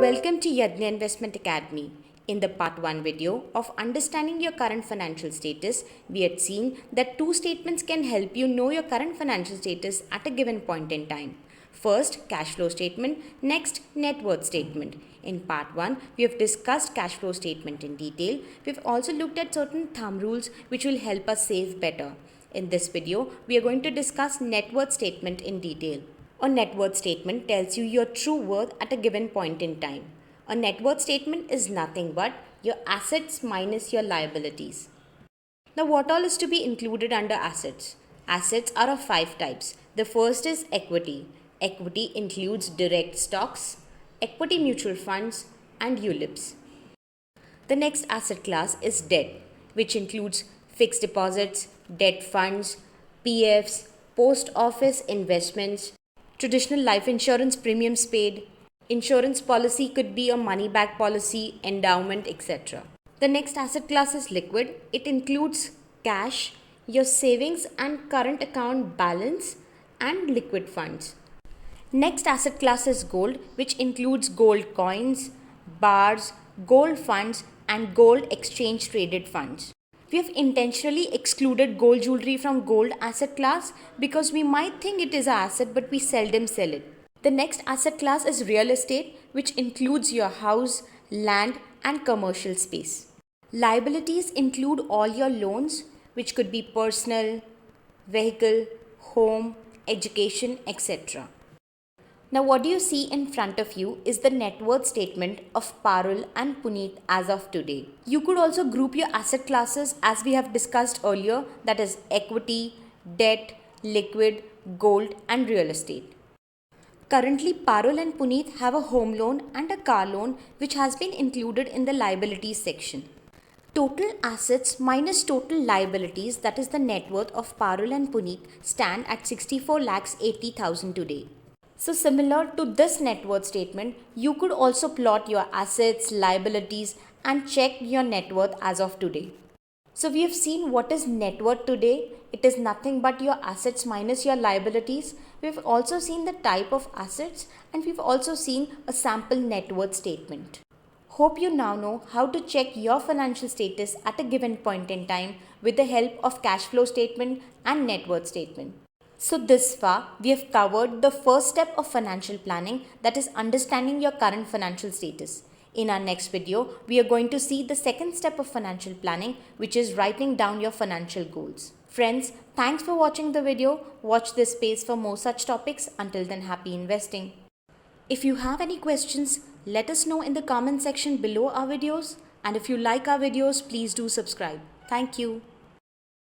Welcome to Yadnya Investment Academy. In the part 1 video of understanding your current financial status, we had seen that two statements can help you know your current financial status at a given point in time. First, cash flow statement, next, net worth statement. In part 1, we have discussed cash flow statement in detail. We've also looked at certain thumb rules which will help us save better. In this video, we are going to discuss net worth statement in detail. A net worth statement tells you your true worth at a given point in time. A net worth statement is nothing but your assets minus your liabilities. Now, what all is to be included under assets? Assets are of 5 types. The first is equity. Equity includes direct stocks, equity mutual funds, and ULIPs. The next asset class is debt, which includes fixed deposits, debt funds, PFs, post office investments, traditional life insurance premiums paid. Insurance policy could be a money back policy, endowment, etc. The next asset class is liquid. It includes cash, your savings and current account balance, and liquid funds. Next asset class is gold, which includes gold coins, bars, gold funds, and gold exchange traded funds. We have intentionally excluded gold jewelry from gold asset class because we might think it is an asset but we seldom sell it. The next asset class is real estate, which includes your house, land, and commercial space. Liabilities include all your loans, which could be personal, vehicle, home, education, etc. Now, what do you see in front of you is the net worth statement of Parul and Puneet as of today. You could also group your asset classes as we have discussed earlier, that is equity, debt, liquid, gold, and real estate. Currently, Parul and Puneet have a home loan and a car loan which has been included in the liabilities section. Total assets minus total liabilities, that is the net worth of Parul and Puneet, stand at 64,80,000 today. So similar to this net worth statement, you could also plot your assets, liabilities, and check your net worth as of today. So we have seen what is net worth today. It is nothing but your assets minus your liabilities. We've also seen the type of assets and we've also seen a sample net worth statement. Hope you now know how to check your financial status at a given point in time with the help of cash flow statement and net worth statement. So this far, we have covered the first step of financial planning, that is understanding your current financial status. In our next video, we are going to see the second step of financial planning, which is writing down your financial goals. Friends, thanks for watching the video. Watch this space for more such topics. Until then, happy investing. If you have any questions, let us know in the comment section below our videos. And if you like our videos, please do subscribe. Thank you.